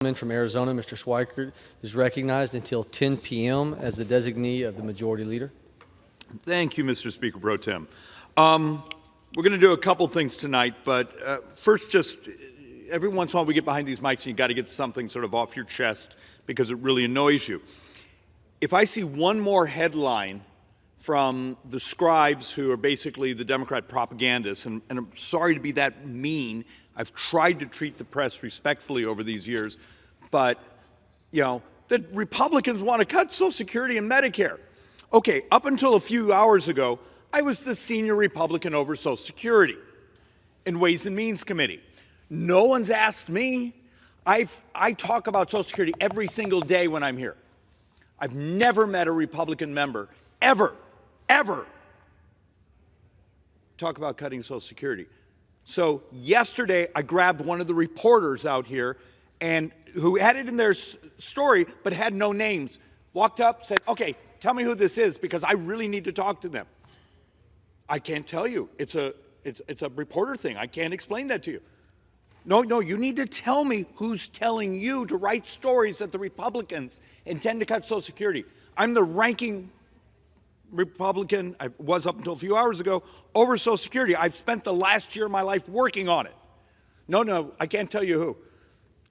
From Arizona, Mr. Schweikert is recognized until 10 p.m. as the designee of the Majority Leader. Thank you, Mr. Speaker Pro Tem. We're going to do a couple things tonight, but first, just every once in a while we get behind these mics and you've got to get something sort of off your chest because it really annoys you. If I see one more headline from the scribes who are basically the Democrat propagandists, and I'm sorry to be that mean, I've tried to treat the press respectfully over these years, but, you know, the Republicans want to cut Social Security and Medicare. Okay, up until a few hours ago, I was the senior Republican over Social Security in Ways and Means Committee. No one's asked me. I talk about Social Security every single day when I'm here. I've never met a Republican member, ever, talk about cutting Social Security. So yesterday, I grabbed one of the reporters out here and who had it in their story but had no names, walked up, said, okay, tell me who this is because I really need to talk to them. I can't tell you. It's a reporter thing. I can't explain that to you. No, you need to tell me who's telling you to write stories that the Republicans intend to cut Social Security. I'm the ranking Republican, I was up until a few hours ago, over Social Security. I've spent the last year of my life working on it. No, I can't tell you who.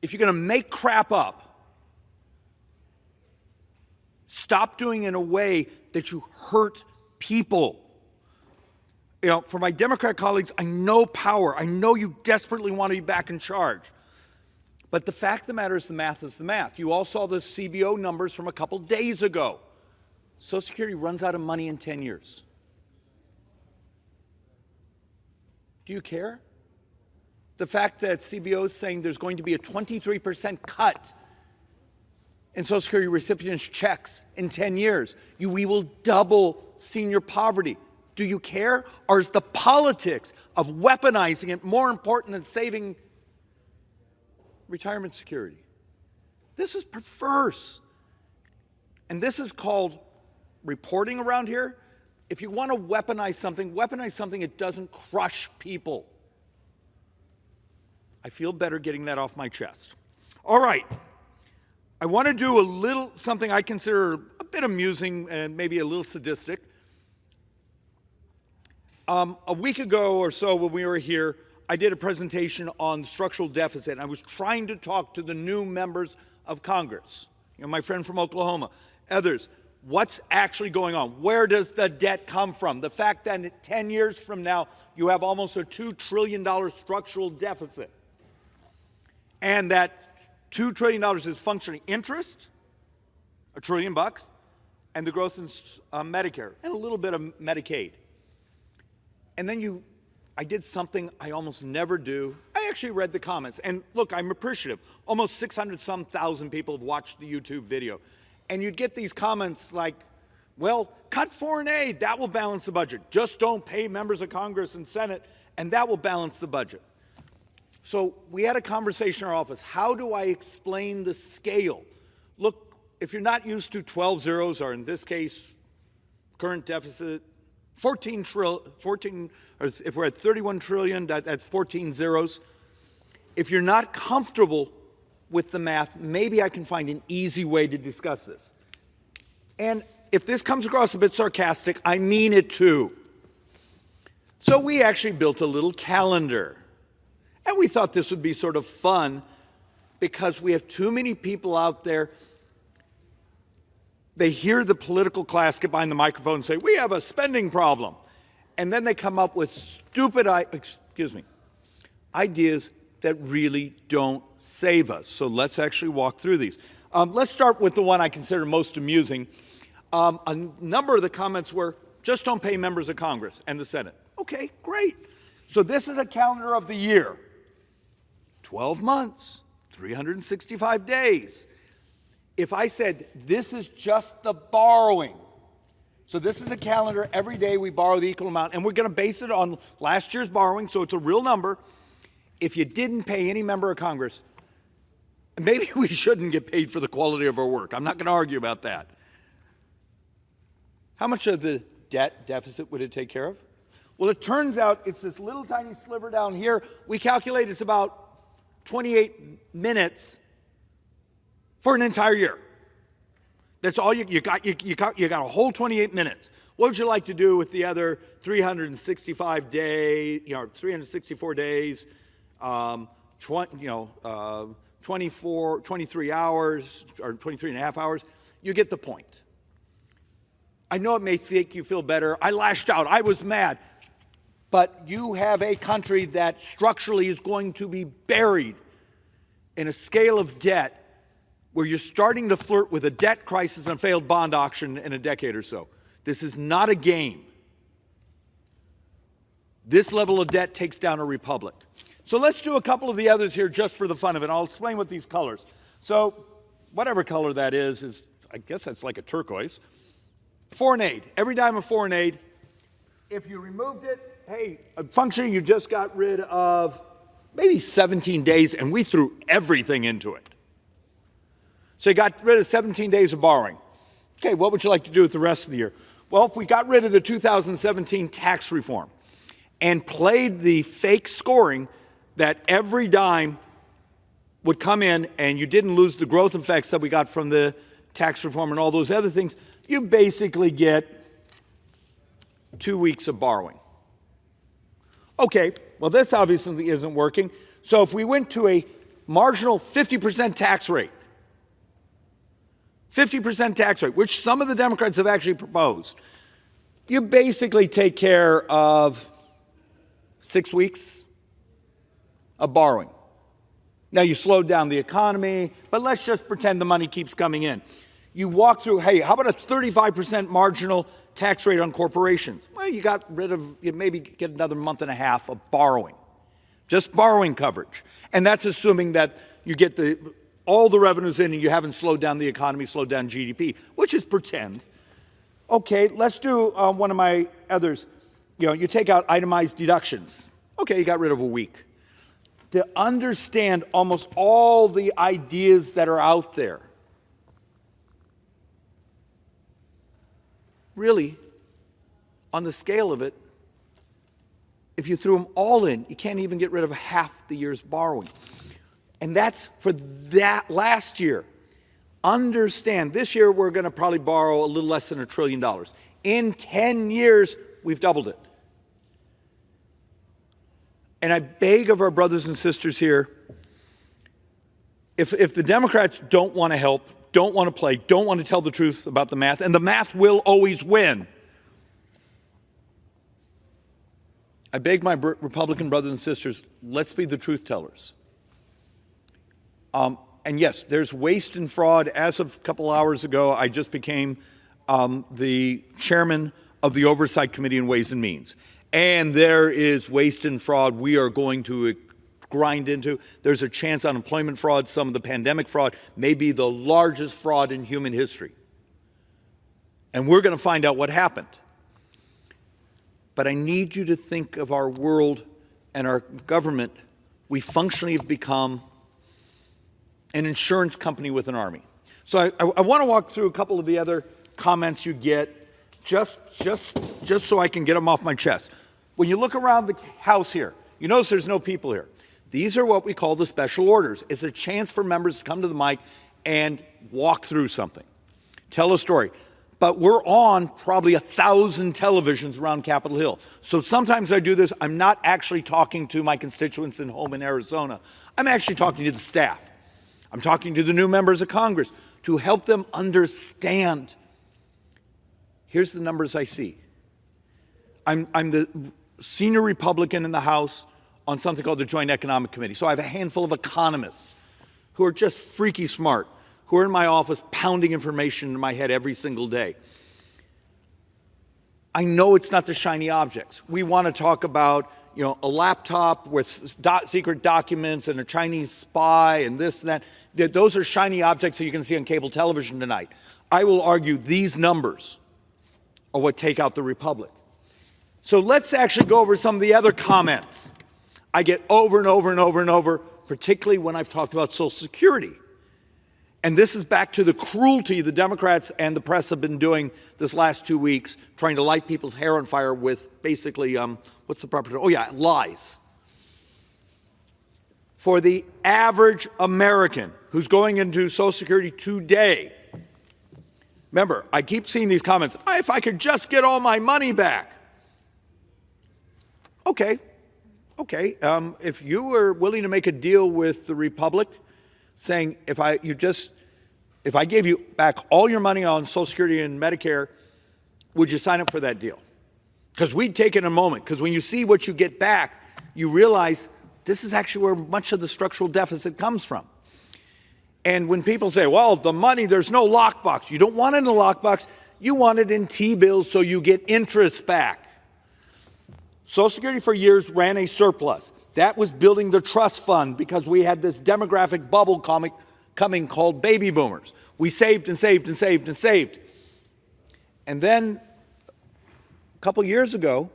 If you're going to make crap up, stop doing it in a way that you hurt people. You know, for my Democrat colleagues, I know power. I know you desperately want to be back in charge. But the fact of the matter is the math is the math. You all saw the CBO numbers from a couple days ago. Social Security runs out of money in 10 years. Do you care? The fact that CBO is saying there's going to be a 23% cut in Social Security recipients' checks in 10 years. We will double senior poverty. Do you care? Or is the politics of weaponizing it more important than saving retirement security? This is perverse. And this is called reporting around here. If you want to weaponize something that doesn't crush people. I feel better getting that off my chest. All right. I want to do a little something I consider a bit amusing and maybe a little sadistic. A week ago or so when we were here, I did a presentation on structural deficit, and I was trying to talk to the new members of Congress, my friend from Oklahoma, others. What's actually going on? Where does the debt come from? The fact that in 10 years from now, you have almost a $2 trillion structural deficit, and that $2 trillion is functioning interest, $1 trillion, and the growth in Medicare, and a little bit of Medicaid. And then I did something I almost never do. I actually read the comments. And look, I'm appreciative. Almost 600-some thousand people have watched the YouTube video. And you'd get these comments like, well, cut foreign aid, that will balance the budget. Just don't pay members of Congress and Senate, and that will balance the budget. So we had a conversation in our office. How do I explain the scale? Look, if you're not used to 12 zeros, or in this case, current deficit, 14 trillion, or if we're at 31 trillion, that's 14 zeros. If you're not comfortable with the math, maybe I can find an easy way to discuss this. And if this comes across a bit sarcastic, I mean it too. So we actually built a little calendar. And we thought this would be sort of fun because we have too many people out there. They hear the political class get behind the microphone and say, we have a spending problem. And then they come up with stupid ideas that really don't save us. So let's actually walk through these. Let's start with the one I consider most amusing. A number of the comments were, just don't pay members of Congress and the Senate. Okay, great. So this is a calendar of the year. 12 months, 365 days. If I said, this is just the borrowing, so this is a calendar, every day we borrow the equal amount, and we're going to base it on last year's borrowing, so it's a real number. If you didn't pay any member of Congress, maybe we shouldn't get paid for the quality of our work. I'm not going to argue about that. How much of the debt deficit would it take care of? Well, it turns out it's this little tiny sliver down here. We calculate it's about 28 minutes for an entire year. That's all you got a whole 28 minutes. What would you like to do with the other 365 days, 364 days, 23 hours, or 23 and a half hours? You get the point. I know it may make you feel better. I lashed out. I was mad. But you have a country that structurally is going to be buried in a scale of debt where you're starting to flirt with a debt crisis and a failed bond auction in a decade or so. This is not a game. This level of debt takes down a republic. So let's do a couple of the others here just for the fun of it. I'll explain what these colors. So whatever color that is I guess that's like a turquoise. Foreign aid. Every dime of foreign aid. If you removed it, hey, a function you just got rid of maybe 17 days, and we threw everything into it. So you got rid of 17 days of borrowing. Okay, what would you like to do with the rest of the year? Well, if we got rid of the 2017 tax reform and played the fake scoring that every dime would come in and you didn't lose the growth effects that we got from the tax reform and all those other things, you basically get 2 weeks of borrowing. Okay, well, this obviously isn't working. So if we went to a marginal 50% tax rate, 50% tax rate, which some of the Democrats have actually proposed, you basically take care of 6 weeks of borrowing. Now, you slowed down the economy, but let's just pretend the money keeps coming in. You walk through, hey, how about a 35% marginal tax rate on corporations? Well, you got rid of, you maybe get another month and a half of borrowing, just borrowing coverage. And that's assuming that you get all the revenues in and you haven't slowed down the economy, slowed down GDP, which is pretend. Okay, let's do one of my others. You take out itemized deductions. Okay, you got rid of a week. To understand almost all the ideas that are out there, really, on the scale of it, if you threw them all in, you can't even get rid of half the year's borrowing. And that's for that last year. Understand, this year we're going to probably borrow a little less than $1 trillion. In 10 years, we've doubled it. And I beg of our brothers and sisters here, if the Democrats don't want to help, don't want to play, don't want to tell the truth about the math, and the math will always win, I beg my Republican brothers and sisters, let's be the truth tellers. And yes, there's waste and fraud. As of a couple hours ago, I just became the chairman of the Oversight Committee in Ways and Means. And there is waste and fraud we are going to grind into. There's a chance unemployment fraud, some of the pandemic fraud, may be the largest fraud in human history. And we're going to find out what happened. But I need you to think of our world and our government. We functionally have become an insurance company with an army. So I want to walk through a couple of the other comments you get just so I can get them off my chest. When you look around the House here, you notice there's no people here. These are what we call the special orders. It's a chance for members to come to the mic and walk through something, tell a story. But we're on probably 1,000 televisions around Capitol Hill. So sometimes I do this, I'm not actually talking to my constituents in home in Arizona. I'm actually talking to the staff. I'm talking to the new members of Congress to help them understand. Here's the numbers I see. I'm the senior Republican in the House on something called the Joint Economic Committee. So I have a handful of economists who are just freaky smart, who are in my office pounding information in my head every single day. I know it's not the shiny objects. We want to talk about, a laptop with secret documents and a Chinese spy and this and that. Those are shiny objects that you can see on cable television tonight. I will argue these numbers are what take out the republic. So let's actually go over some of the other comments I get over and over and over and over, particularly when I've talked about Social Security. And this is back to the cruelty the Democrats and the press have been doing this last 2 weeks, trying to light people's hair on fire with basically, what's the proper term? Oh yeah, lies. for the average American who's going into Social Security today. Remember, I keep seeing these comments, if I could just get all my money back. Okay. If you were willing to make a deal with the Republic saying if I gave you back all your money on Social Security and Medicare, would you sign up for that deal? Because we'd take it in a moment. Because when you see what you get back, you realize this is actually where much of the structural deficit comes from. And when people say, well, the money, there's no lockbox. You don't want it in a lockbox. You want it in T-bills so you get interest back. Social Security for years ran a surplus. That was building the trust fund because we had this demographic bubble coming called baby boomers. We saved and saved and saved and saved. And then a couple years ago,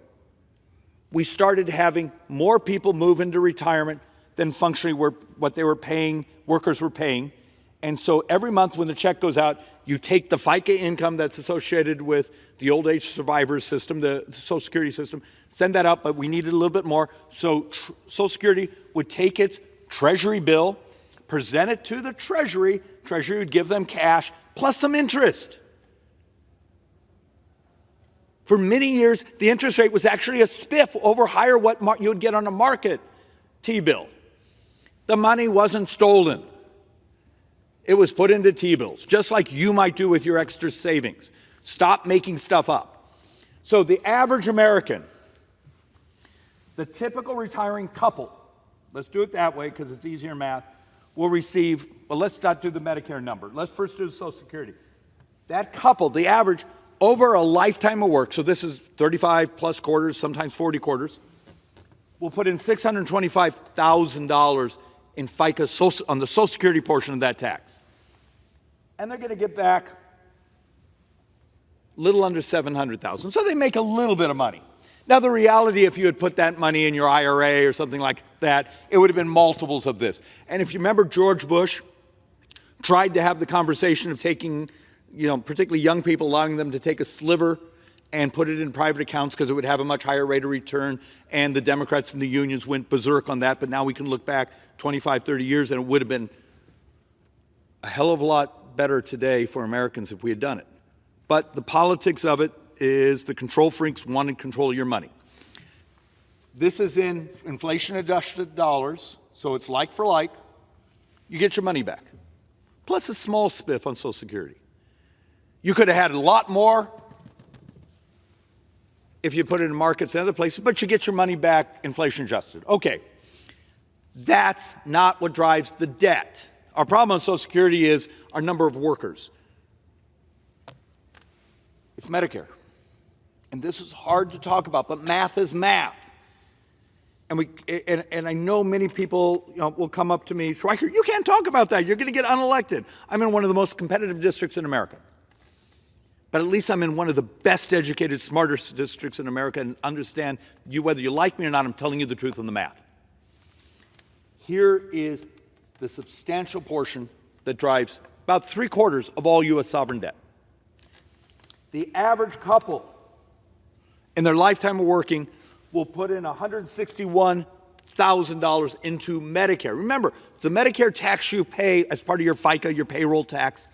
we started having more people move into retirement than functionally what they were paying, workers were paying. And so every month when the check goes out, you take the FICA income that's associated with the old age survivors system, the Social Security system, send that out, but we needed a little bit more. So Social Security would take its Treasury bill, present it to the Treasury. Treasury would give them cash plus some interest. For many years, the interest rate was actually a spiff over higher what you would get on a market T-bill. The money wasn't stolen. It was put into T-bills, just like you might do with your extra savings. Stop making stuff up. So the average American, the typical retiring couple, let's do it that way because it's easier math, will receive, well, let's not do the Medicare number. Let's first do the Social Security. That couple, the average, over a lifetime of work, so this is 35 plus quarters, sometimes 40 quarters, will put in $625,000 in FICA on the Social Security portion of that tax. And they're going to get back a little under $700,000. So they make a little bit of money. Now, the reality, if you had put that money in your IRA or something like that, it would have been multiples of this. And if you remember, George Bush tried to have the conversation of taking, particularly young people, allowing them to take a sliver and put it in private accounts because it would have a much higher rate of return, and the Democrats and the unions went berserk on that, but now we can look back 25, 30 years, and it would have been a hell of a lot better today for Americans if we had done it. But the politics of it is the control freaks want to control your money. This is in inflation-adjusted dollars, so it's like for like. You get your money back, plus a small spiff on Social Security. You could have had a lot more if you put it in markets and other places, but you get your money back inflation adjusted. Okay, that's not what drives the debt. Our problem on Social Security is our number of workers. It's Medicare. And this is hard to talk about, but math is math. And I know many people will come up to me, Schweikert, you can't talk about that. You're going to get unelected. I'm in one of the most competitive districts in America. But at least I'm in one of the best educated, smartest districts in America and understand whether you like me or not, I'm telling you the truth on the math. Here is the substantial portion that drives about 3/4 of all U.S. sovereign debt. The average couple in their lifetime of working will put in $161,000 into Medicare. Remember, the Medicare tax you pay as part of your FICA, your payroll tax,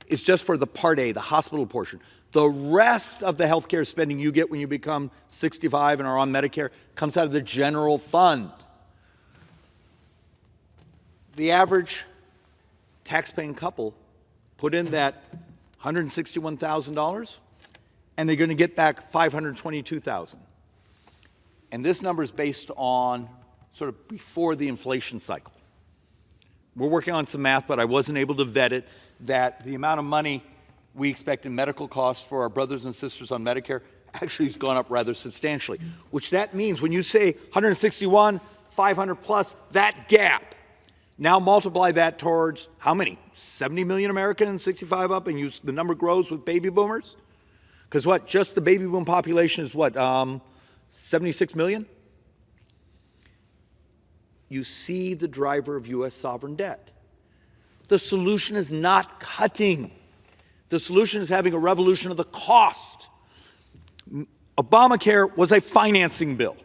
is just for the Part A, the hospital portion. The rest of the health care spending you get when you become 65 and are on Medicare comes out of the general fund. The average tax-paying couple put in that $161,000, and they're going to get back $522,000. And this number is based on sort of before the inflation cycle. We're working on some math, but I wasn't able to vet it, that the amount of money we expect in medical costs for our brothers and sisters on Medicare actually has gone up rather substantially, which that means when you say 161, 500 plus, that gap, now multiply that towards how many? 70 million Americans, 65 up, and the number grows with baby boomers? Because what, just the baby boom population is what, 76 million? You see the driver of U.S. sovereign debt. The solution is not cutting. The solution is having a revolution of the cost. Obamacare was a financing bill.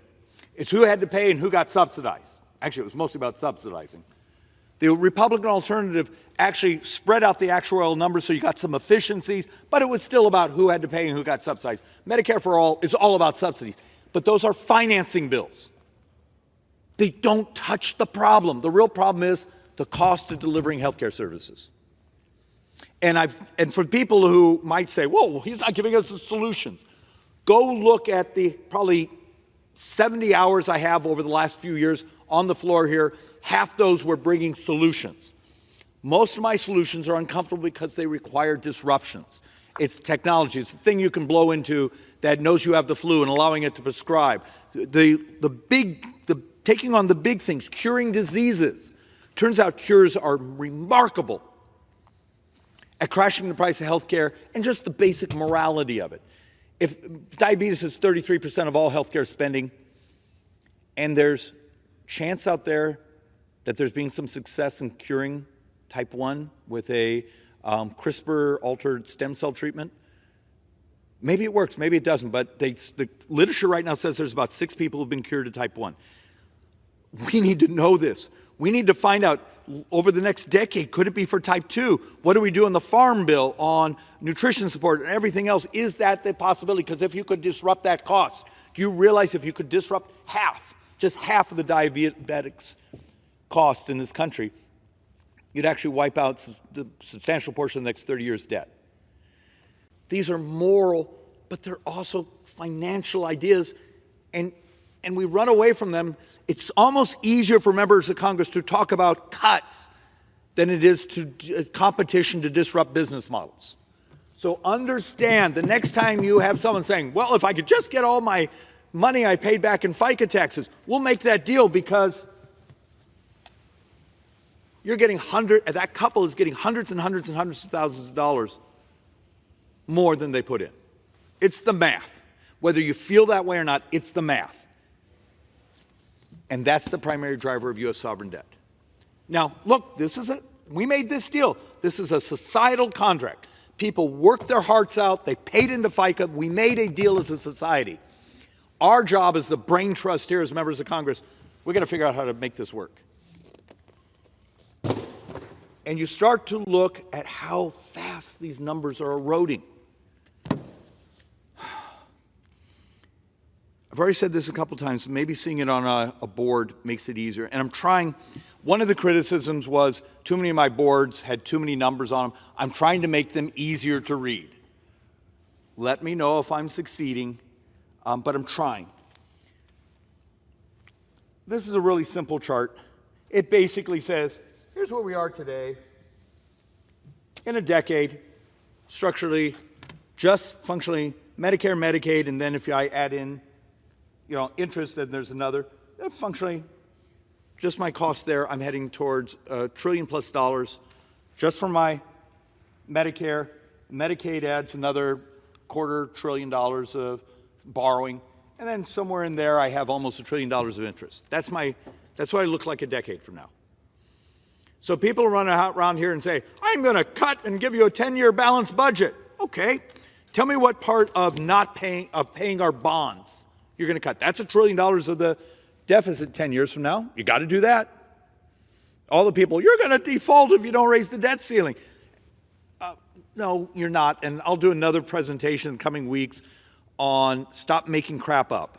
It's who had to pay and who got subsidized. Actually, it was mostly about subsidizing. The Republican alternative actually spread out the actuarial numbers so you got some efficiencies, but it was still about who had to pay and who got subsidized. Medicare for All is all about subsidies, but those are financing bills. They don't touch the problem. The real problem is the cost of delivering healthcare services. And for people who might say, whoa, he's not giving us the solutions, go look at the probably 70 hours I have over the last few years on the floor here. Half those were bringing solutions. Most of my solutions are uncomfortable because they require disruptions. It's technology. It's the thing you can blow into that knows you have the flu and allowing it to prescribe. Taking on the big things, curing diseases. Turns out cures are remarkable at crashing the price of healthcare and just the basic morality of it. If diabetes is 33% of all healthcare spending, and there's chance out there that there's been some success in curing type 1 with a CRISPR-altered stem cell treatment, maybe it works, maybe it doesn't, but the literature right now says there's about 6 people who've been cured of type 1. We need to know this. We need to find out over the next decade, could it be for type 2? What do we do in the Farm Bill on nutrition support and everything else? Is that the possibility? Because if you could disrupt that cost, do you realize if you could disrupt just half of the diabetics cost in this country, you'd actually wipe out the substantial portion of the next 30 years' debt. These are moral, but they're also financial ideas, and we run away from them. It's almost easier for members of Congress to talk about cuts than it is to competition to disrupt business models. So understand, the next time you have someone saying, well, if I could just get all my money I paid back in FICA taxes, we'll make that deal because you're getting that couple is getting hundreds and hundreds and hundreds of thousands of dollars more than they put in. It's the math. Whether you feel that way or not, it's the math. And that's the primary driver of U.S. sovereign debt. Now, look, we made this deal. This is a societal contract. People worked their hearts out. They paid into FICA. We made a deal as a society. Our job as the brain trust here as members of Congress, we've got to figure out how to make this work. And you start to look at how fast these numbers are eroding. I've already said this a couple times, maybe seeing it on a board makes it easier. And I'm trying, one of the criticisms was too many of my boards had too many numbers on them. I'm trying to make them easier to read. Let me know if I'm succeeding, but I'm trying. This is a really simple chart. It basically says, here's where we are today. In a decade, structurally, just functionally, Medicare, Medicaid, and then if I add in interest, then there's another. Functionally, just my cost there, I'm heading towards $1 trillion+ just for my Medicare. Medicaid adds another $250 billion of borrowing. And then somewhere in there, I have almost $1 trillion of interest. That's what I look like a decade from now. So people run around here and say, I'm going to cut and give you a 10-year balanced budget. Okay. Tell me what part of paying our bonds you're going to cut. That's $1 trillion of the deficit 10 years from now. You got to do that. All the people, you're going to default if you don't raise the debt ceiling. No, you're not. And I'll do another presentation in the coming weeks on stop making crap up.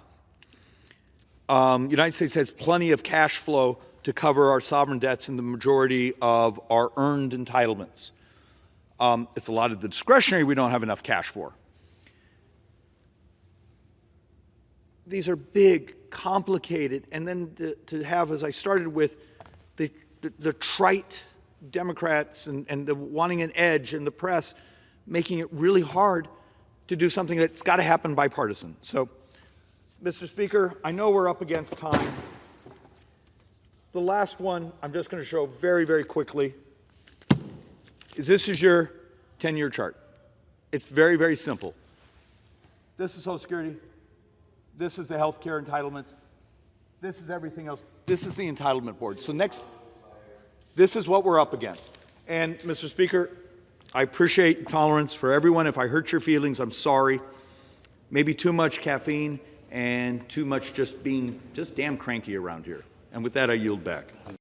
United States has plenty of cash flow to cover our sovereign debts and the majority of our earned entitlements. It's a lot of the discretionary we don't have enough cash for. These are big, complicated, and then to have, as I started with, the trite Democrats and the wanting an edge in the press, making it really hard to do something that's got to happen bipartisan. So, Mr. Speaker, I know we're up against time. The last one I'm just going to show very, very quickly is this is your 10-year chart. It's very, very simple. This is Social Security. This is the health care entitlements. This is everything else. This is the entitlement board. So next, this is what we're up against. And, Mr. Speaker, I appreciate tolerance for everyone. If I hurt your feelings, I'm sorry. Maybe too much caffeine and too much just being damn cranky around here. And with that, I yield back.